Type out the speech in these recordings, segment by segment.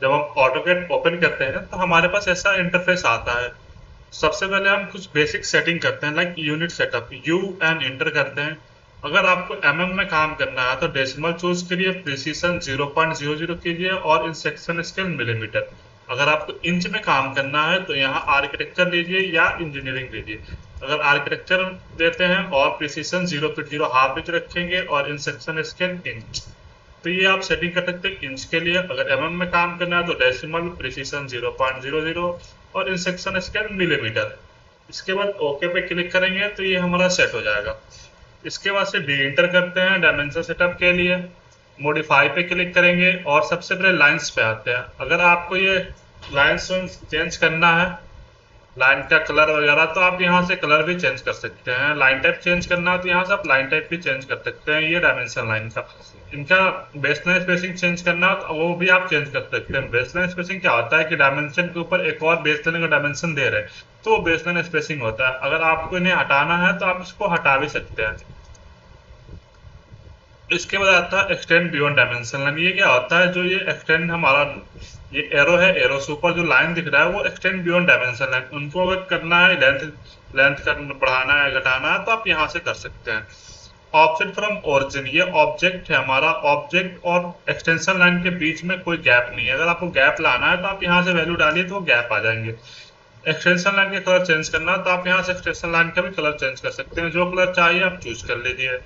जब हम AutoCAD open करते हैं तो हमारे पास ऐसा इंटरफेस आता है। सबसे पहले हम कुछ बेसिक सेटिंग करते हैं, like unit setup, you and inter करते हैं। अगर आपको में काम करना है तो डेसिमल चूज करिए, प्रिसीजन 0.00 कीजिए और इन सेक्शन स्केल मिलीमीटर। अगर आपको इंच में काम करना है तो यहाँ आर्किटेक्चर लीजिए या इंजीनियरिंग लीजिए। अगर आर्किटेक्चर देते हैं और प्रिसीजन 0.0 हाफ इंच रखेंगे और इन सेक्शन स्केल इंच, तो ये आप सेटिंग कर सकते हैं इंच के लिए। अगर में काम करना है तो डेसिमल, प्रिसीजन 0.00 और इन सेक्शन स्केल मिलीमीटर। इसके बाद ओके पे क्लिक करेंगे तो ये हमारा सेट हो जाएगा। इसके बाद से डी इंटर करते हैं डायमेंशन सेटअप के लिए। मॉडिफाई पे क्लिक करेंगे और सबसे पहले लाइंस पे आते हैं। अगर आपको ये लाइंस चेंज करना है, लाइन का कलर वगैरह, तो आप यहाँ से कलर भी चेंज कर सकते हैं। लाइन टाइप चेंज करना है तो यहाँ से आप लाइन टाइप भी चेंज कर सकते हैं। ये डायमेंशन लाइन का, इनका बेसलाइन स्पेसिंग चेंज करना है तो वो भी आप चेंज कर सकते हैं। बेसलाइन स्पेसिंग क्या होता है कि डायमेंशन के ऊपर एक और बेसलाइन का डायमेंशन दे रहे हैं, तो वो बेसलाइन स्पेसिंग होता है। अगर आपको इन्हें हटाना है तो आप इसको हटा भी सकते हैं। इसके बाद आता है एक्सटेंड बियॉन्ड डायमेंशन लाइन। ये क्या होता है, जो ये एक्सटेंड हमारा ये एरो है, एरो से ऊपर जो लाइन दिख रहा है वो एक्सटेंड बियॉन्ड डायमेंशन लाइन। उनको अगर करना है लेंथ बढ़ाना है घटाना है तो आप यहाँ से कर सकते हैं। ऑफसेट फ्रॉम ओरिजिन, ये ऑब्जेक्ट है हमारा। ऑब्जेक्ट और एक्सटेंशन लाइन के बीच में कोई गैप नहीं है। अगर आपको गैप लाना है तो आप यहाँ से वैल्यू डालिए तो गैप आ जाएंगे। एक्सटेंशन लाइन का कलर चेंज करना है तो आप यहाँ से एक्सटेंशन लाइन का भी कलर चेंज कर सकते हैं। जो कलर चाहिए आप चूज कर लीजिए।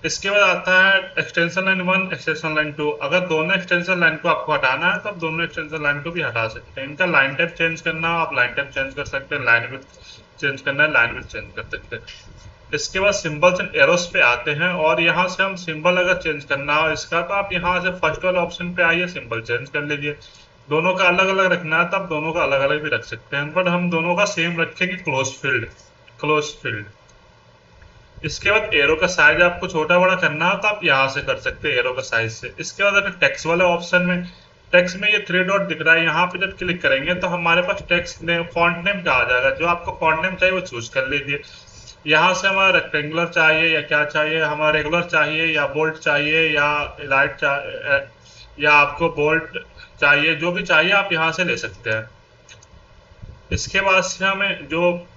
इसके बाद आता है एक्सटेंशन लाइन 1, एक्सटेंशन लाइन 2। अगर दोनों एक्सटेंशन लाइन को आपको हटाना है तो आप दोनों एक्सटेंशन लाइन को भी हटा सकते हैं। इनका लाइन टाइप चेंज करना हो आप लाइन टाइप चेंज कर सकते हैं, लाइन विड्थ चेंज करना है लाइन विड्थ चेंज कर सकते हैं। इसके बाद सिंबल्स एंड एरोस पे आते हैं और यहाँ से हम सिंबल अगर चेंज करना हो इसका तो आप यहाँ से फर्स्ट वाले ऑप्शन पे आइए, सिंबल चेंज कर लीजिए। दोनों का अलग अलग रखना है तो आप दोनों का अलग अलग भी रख सकते हैं, बट हम दोनों का सेम रखेंगे, क्लोज फील्ड, क्लोज फील्ड। इसके बाद एरो का साइज आपको छोटा बड़ा करना हो तो आप यहाँ से कर सकते हैं एरो का साइज से। इसके बाद अगर टेक्स्ट वाले ऑप्शन में, टेक्स्ट में ये थ्री डॉट दिख रहा है, यहाँ पे जब क्लिक करेंगे तो हमारे पास टेक्स्ट नेम, फॉन्ट नेम का आ जाएगा। जो आपको फॉन्ट नेम चाहिए वो चूज कर लीजिए। यहाँ से हमारा रेक्टेंगुलर चाहिए या क्या चाहिए, हमारा रेगुलर चाहिए या बोल्ट चाहिए या लाइट चाहिए या आपको बोल्ट चाहिए, जो भी चाहिए आप यहाँ से ले सकते हैं। इसके बाद से हमें जो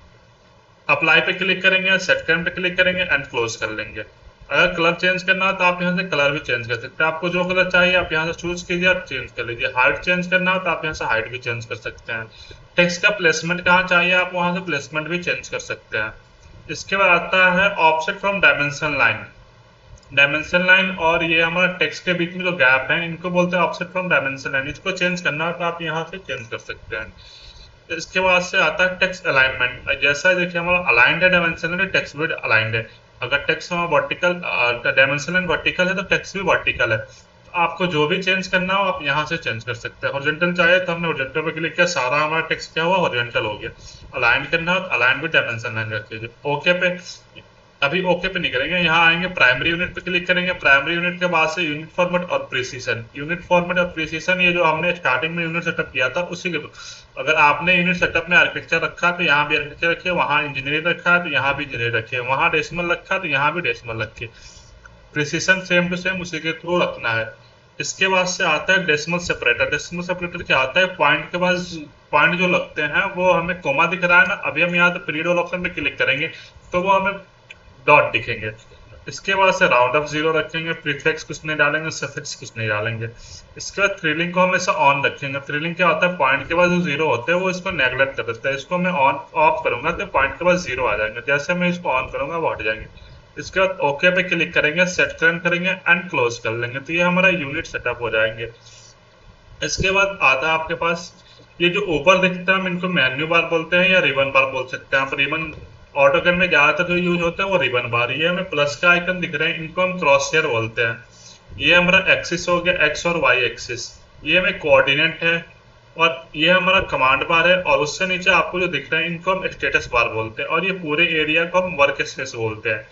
अप्लाई पे क्लिक करेंगे, सेट करने पे क्लिक करेंगे एंड क्लोज कर लेंगे। अगर कलर चेंज करना हो तो आप यहाँ से कलर भी चेंज कर सकते हैं। आपको जो कलर चाहिए आप यहाँ से चूज कीजिए और चेंज कर लीजिए। हाइट चेंज करना हो तो आप यहाँ से हाइट भी चेंज कर सकते हैं। टेक्स्ट का प्लेसमेंट कहाँ चाहिए आप वहाँ से प्लेसमेंट भी चेंज कर सकते हैं। इसके बाद आता है offset from dimension line. Dimension line और ये हमारा टेक्स्ट के बीच में जो गैप है इनको बोलते हैं ऑफसेट फ्रॉम डायमेंशन लाइन। इसको चेंज करना हो तो आप यहाँ से चेंज कर सकते हैं। इसके बाद से आता है टेक्स्ट अलाइनमेंट। जैसा देखिए हमारा अलाइंड है डायमेंशन लाइन, टेक्स्ट भी अलाइंड है। अगर टेक्स्ट हमारा वर्टिकल, डायमेंशन लाइन वर्टिकल है तो टेक्स्ट भी वर्टिकल है। तो आपको जो भी चेंज करना हो आप यहाँ से चेंज कर सकते हैं। हॉरिजॉन्टल चाहिए तो हमने हॉरिजॉन्टल पे क्लिक किया, सारा हमारा टेक्स्ट क्या हुआ, हॉरिजॉन्टल हो गया। अलाइन करना हो तो अलाइन भी डायमेंशन लाइन रख लीजिए। ओके पे, अभी ओके पे नहीं करेंगे, यहाँ आएंगे प्राइमरी यूनिट पे क्लिक करेंगे। प्राइमरी यूनिट के बाद से यूनिट फॉर्मेट और प्रिसीजन। यूनिट फॉर्मेट और प्रिसीजन ये जो हमने स्टार्टिंग में यूनिट सेटअप किया था उसी के, अगर आपने यूनिट सेटअप में आर्किटेक्चर रखा तो यहाँ भी आर्किटेक्चर रखिए, वहाँ इंजीनियरिंग रखा है तो यहाँ भी इंजीनियरिंग रखिए, वहाँ डेसिमल रखा है तो यहाँ भी डेसिमल रखिए। प्रिसीजन सेम टू सेम उसी के थ्रू रखना है। इसके बाद से आता है डेसिमल सेपरेटर। डेसिमल सेपरेटर क्या आता है, पॉइंट के बाद पॉइंट जो लगते हैं वो हमें कोमा दिख रहा है ना, अभी हम यहाँ पीरियड वाला ऑप्शन पे क्लिक करेंगे तो वो हमें डॉट दिखेंगे। इसके बाद से राउंड ऑफ जीरो रखेंगे, प्रीफिक्स कुछ नहीं डालेंगे, सफिक्स कुछ नहीं डालेंगे। इसके बाद थ्रिलिंग को हमेशा ऑन रखेंगे। थ्रिलिंग क्या होता है, पॉइंट के बाद जो जीरो होते हैं वो इसको नेगलेक्ट कर देता है। इसको मैं ऑन ऑफ करूंगा तो पॉइंट के बाद जीरो आ जाएंगे, जैसे मैं इसको ऑन करूंगा वो हट जाएंगे। इसके बाद ओके पे क्लिक करेंगे, सेट करंट करेंगे एंड क्लोज कर लेंगे, तो ये हमारा यूनिट सेटअप हो जाएंगे। इसके बाद आता है आपके पास ये जो ऊपर दिखता है हम इनको मेन्यू बार बोलते हैं या रिबन बार बोल सकते हैं। आप रिबन, ऑटोकैड में ज्यादातर जो यूज होता है वो रिबन बार। ये हमें प्लस का आइकन दिख रहे हैं, इनको हम क्रॉस हेयर बोलते हैं। ये हमारा एक्सिस हो गया, एक्स और वाई एक्सिस। ये हमें कोऑर्डिनेट है और ये हमारा कमांड बार है। और उससे नीचे आपको जो दिख रहे हैं इनको हम स्टेटस बार बोलते हैं और ये पूरे एरिया को हम वर्क स्पेस बोलते हैं।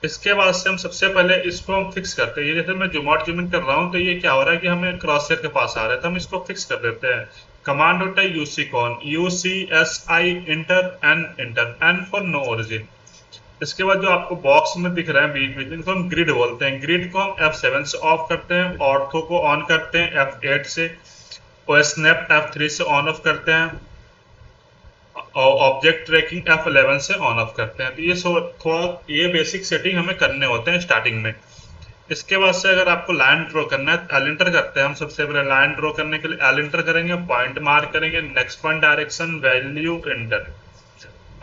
इसके बाद से हम सबसे पहले इसको हम फिक्स करते हैं। ये जैसे मैं जूम आउट जूम इन कर रहा हूँ तो ये क्या हो रहा है कि हमें क्रॉस हेयर के पास आ रहा है, तो हम इसको फिक्स कर देते हैं। कमांड होता है UC con, UCSI enter N for no origin. इसके बाद जो आपको बॉक्स में दिख रहा है बीच में इनको हम ग्रिड बोलते हैं। ग्रिड को हम F7 से ऑफ करते हैं, ऑर्थो को ऑन करते हैं F8 से। और स्नैप F3 से ऑन ऑफ करते हैं और ऑब्जेक्ट ट्रैकिंग F11 से ऑन ऑफ करते हैं। तो ये थोड़ा ये बेसिक सेटिंग हमें करने होते हैं स्टार्टिंग में। इसके बाद से अगर आपको लाइन ड्रॉ करना है, एल इंटर करते हैं हम। सबसे पहले लाइन ड्रॉ करने के लिए एल इंटर करेंगे, पॉइंट मार्क करेंगे, next point direction value inter.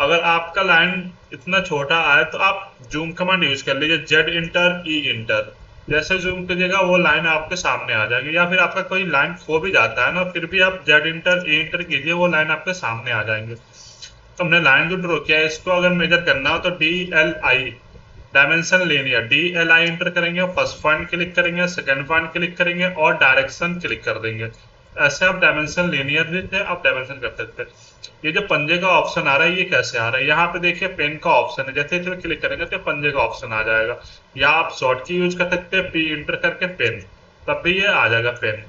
अगर आपका लाइन इतना छोटा आए तो आप जूम कमांड यूज कर लीजिए, जेड इंटर ई इंटर। जैसे जूम कीजिएगा वो लाइन आपके सामने आ जाएगी। या फिर आपका कोई लाइन खो भी जाता है ना, फिर भी आप जेड इंटर ई इंटर कीजिए, वो लाइन आपके सामने आ जाएंगे। तो हमने लाइन जो ड्रॉ किया है इसको अगर मेजर करना हो तो DLI dimension linear DLI inter करेंगे, फर्स्ट पॉइंट क्लिक करेंगे, सेकंड पॉइंट क्लिक करेंगे और डायरेक्शन क्लिक कर देंगे। ऐसे आप डायमेंशन लीनियर भी थे, आप डायमेंशन कर सकते हैं। ये जो पंजे का ऑप्शन आ रहा है ये कैसे आ रहा है, यहाँ पे देखिए पेन का ऑप्शन है, जैसे इस क्लिक करेंगे तो पंजे का ऑप्शन आ जाएगा। या आप शॉर्ट की यूज कर सकते हैं, P इंटर करके पेन, तब भी ये आ जाएगा पेन।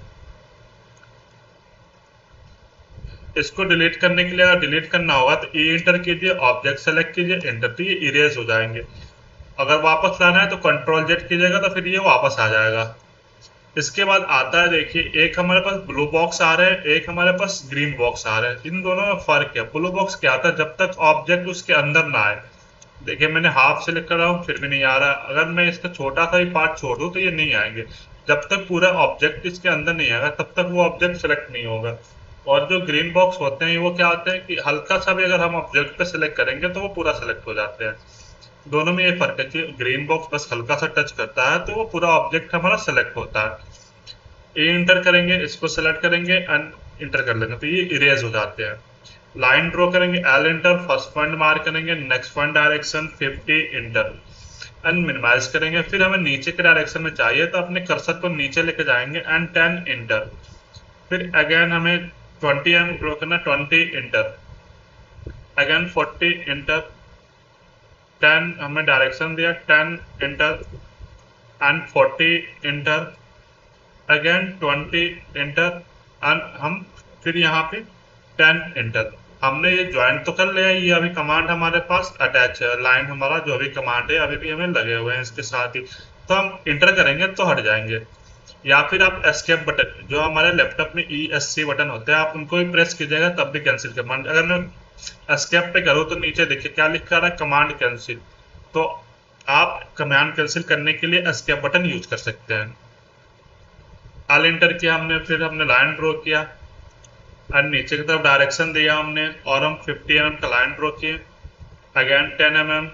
इसको डिलीट करने के लिए अगर डिलीट करना होगा तो ई इंटर कीजिए, ऑब्जेक्ट सेलेक्ट कीजिए, एंटर, तो ये इरेज हो जाएंगे। अगर वापस लाना है तो कंट्रोल जेड कीजिएगा तो फिर ये वापस आ जाएगा। इसके बाद आता है, देखिए एक हमारे पास ब्लू बॉक्स आ रहा है, एक हमारे पास ग्रीन बॉक्स आ रहा है। इन दोनों में फर्क है। ब्लू बॉक्स क्या आता है, जब तक ऑब्जेक्ट उसके अंदर ना आए। देखिए मैंने हाफ सेलेक्ट कर रहा हूँ फिर भी नहीं आ रहा। अगर मैं इसका छोटा सा ही पार्ट छोड़ दूँ तो ये नहीं आएंगे। जब तक पूरा ऑब्जेक्ट इसके अंदर नहीं आएगा तब तक वो ऑब्जेक्ट सेलेक्ट नहीं होगा। और जो ग्रीन बॉक्स होते हैं वो क्या होते हैं कि हल्का सा भी अगर हम ऑब्जेक्ट पे सेलेक्ट करेंगे तो वो पूरा सेलेक्ट हो जाते हैं। दोनों में ये फर्क है कि ग्रीन बॉक्स बस हल्का सा टच करता है तो वो पूरा ऑब्जेक्ट हमारा सेलेक्ट होता है। ए इंटर करेंगे, इसको सेलेक्ट करेंगे एंड इंटर कर लेंगे तो ये इरेज हो जाते हैं। लाइन ड्रॉ करेंगे, L enter, first point mark करेंगे, next point direction 50 enter and minimize करेंगे। फिर हमें नीचे के डायरेक्शन में चाहिए तो अपने कर्सर को नीचे लेके जाएंगे एंड 10 इंटर। फिर अगेन हमें 20 ड्रॉ करना, 20 इंटर, अगेन 40 इंटर, 10 हमें डायरेक्शन दिया, 10 inter and 40 inter, again 20 inter and हम फिर यहाँ पे 10 इंटर। हमने ये ज्वाइन तो कर लिया, ये अभी कमांड हमारे पास अटैच है, लाइन हमारा जो भी कमांड है अभी भी हमें लगे हुए हैं इसके साथ ही। तो हम इंटर करेंगे तो हट जाएंगे। या फिर आप एस्केप बटन, जो हमारे लैपटॉप में ESC बटन होते हैं, आप उनको भी प्रेस कीजिएगा तब भी कैंसिल कमांड। अगर मैं एस्केप पे करूँ तो नीचे देखिए क्या लिखा रहा है, कमांड कैंसिल। तो आप कमांड कैंसिल करने के लिए एस्केप बटन यूज कर सकते हैं। ऑल इंटर किया हमने, फिर हमने लाइन ड्रॉ किया और नीचे की तरफ डायरेक्शन दिया हमने और हम 50 mm का लाइन ड्रॉ किए, अगेन 10 mm,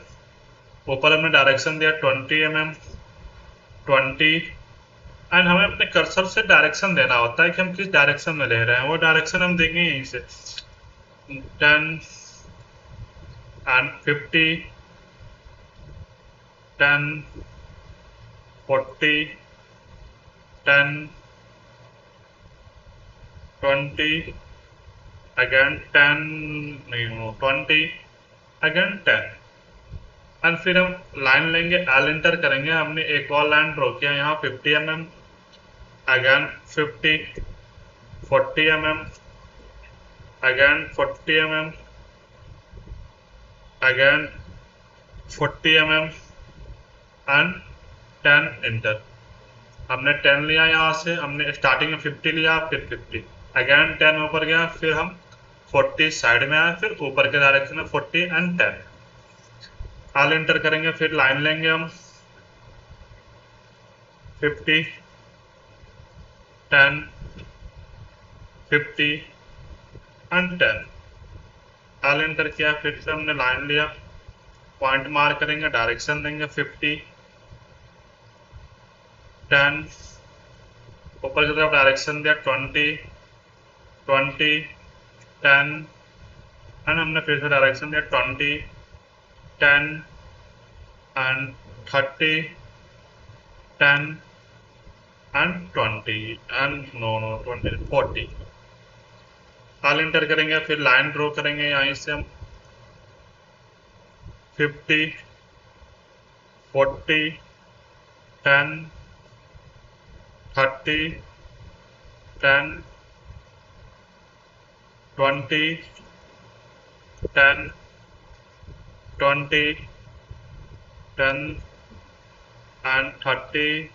ऊपर हमने डायरेक्शन दिया 20 mm, 20 एंड हमें अपने कर्सर से डायरेक्शन देना होता है कि हम किस डायरेक्शन में ले रहे हैं। वो डायरेक्शन हम देंगे यहीं से 10 एंड 50, 10, 40, 10, 20, अगेन 10, नहीं हो 20, अगेन 10 एंड फिर हम लाइन लेंगे, एल इंटर करेंगे। हमने एक और लाइन ड्रॉ किया यहाँ 50 mm, again 50, 40 mm, again 40 mm, again 40 mm and 10 inter. हमने 10 लिया, यहाँ से हमने स्टार्टिंग में 50 लिया, फिर 50, अगेन 10 ऊपर गया, फिर हम 40 साइड में आए, फिर ऊपर के डायरेक्शन में 40 एंड 10। ऑल इंटर करेंगे, फिर लाइन लेंगे हम 50, 10, 50 एंड 10। ऑल इंटर किया, फिर से हमने लाइन लिया, पॉइंट मार्क करेंगे, डायरेक्शन देंगे 50, 10, ऊपर की तरफ डायरेक्शन दिया 20, 20, 10 एंड हमने फिर से डायरेक्शन दिया 20, 10 and 30, 10 and 20 and no 20, 40। All enter करेंगे, फिर लाइन ड्रॉ करेंगे, यहीं से हम 50, 40, 10, 30, 10, 20, 10, 20, 10 एंड 30,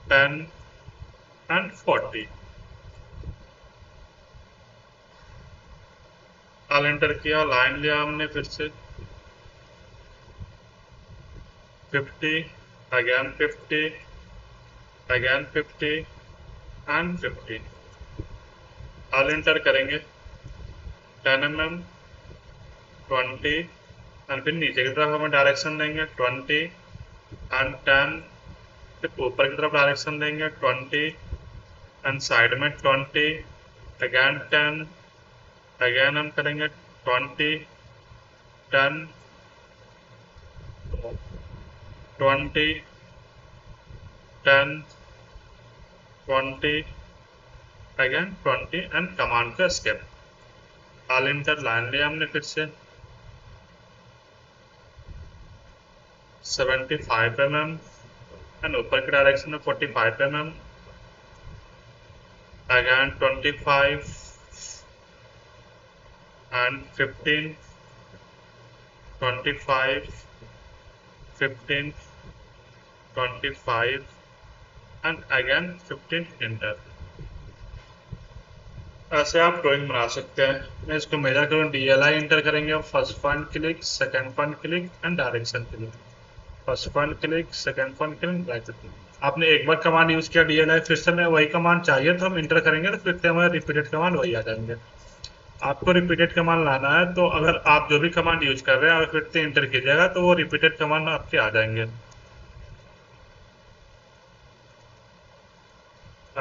10 एंड 40। ऑल एंटर किया, लाइन लिया हमने फिर से 50, again 50, again 50 and 50। All enter करेंगे 10 mm, 20 एंड फिर नीचे की तरफ हमें डायरेक्शन देंगे 20 एंड 10, फिर ऊपर की तरफ डायरेक्शन देंगे 20 एंड साइड में 20, अगेन 10, अगेन हम करेंगे 20, 10, 20, 10, 20, अगेन 20 एंड कमांड का स्केप। ऑल इंटर लाइन लिया हमने फिर से 75 mm एंड ऊपर की डायरेक्शन में 45 mm, again 25 and 15, 25, 15, 25 and again 15 inter. ऐसे आप ड्राइंग बना सकते हैं। मैं इसको मेजर करूँ, DLI इंटर करेंगे, first point click, second point click and direction click. First point click, second point click, direction click. आपने एक बार कमांड यूज किया DLI, फिर से हमें वही कमांड चाहिए तो हम इंटर करेंगे तो फिर से हमारे रिपीटेड कमांड वही आ जाएंगे। आपको रिपीटेड कमांड लाना है तो अगर आप जो भी कमांड यूज कर रहे हैं अगर फिर से इंटर कीजिएगा तो वो रिपीटेड कमांड आपके आ जाएंगे।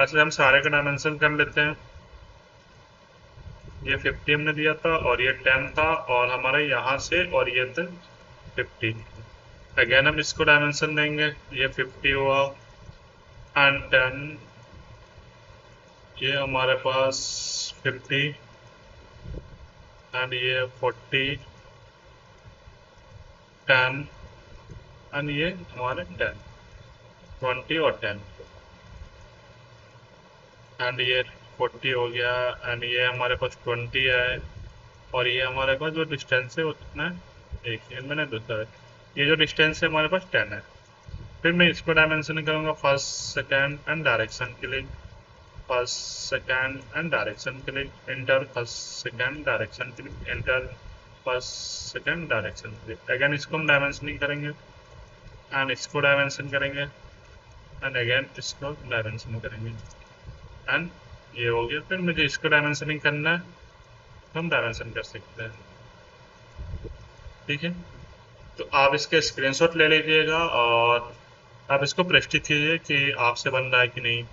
ऐसे हम सारे का डायमेंशन कर लेते हैं। ये 50 हमने दिया था और ये 10 था और हमारे यहाँ से और ये थे 50। अगेन हम इसको डायमेंशन देंगे, ये 50 हुआ एंड 10, ये हमारे पास 50 एंड ये 40, 10 एंड ये हमारे 10, 20 और 10 एंड ये 40 हो गया एंड ये हमारे पास 20 है और ये हमारे पास जो डिस्टेंस है वो कितना है, एक सेकंड मैंने दूसरा है, ये जो डिस्टेंस है हमारे पास 10 है। फिर मैं इसको डायमेंशन करूँगा फर्स्ट सेकेंड एंड डायरेक्शन के लिए, फर्स्ट सेकेंड एंड डायरेक्शन के लिए एंटर, फर्स्ट सेकेंड डायरेक्शन के लिए एंटर, फर्स्ट सेकेंड डायरेक्शन के लिए। अगेन इसको हम डायमेंशनिंग करेंगे एंड इसको डायमेंशन करेंगे एंड अगेन इसको डायमेंशन करेंगे एंड ये हो गया। फिर मुझे इसको डायमेंशनिंग करना है तो हम डायमेंशन कर सकते हैं। ठीक है, तो आप इसके स्क्रीनशॉट ले लीजिएगा और आप इसको प्रस्तुत कीजिए कि आपसे बन रहा है कि नहीं।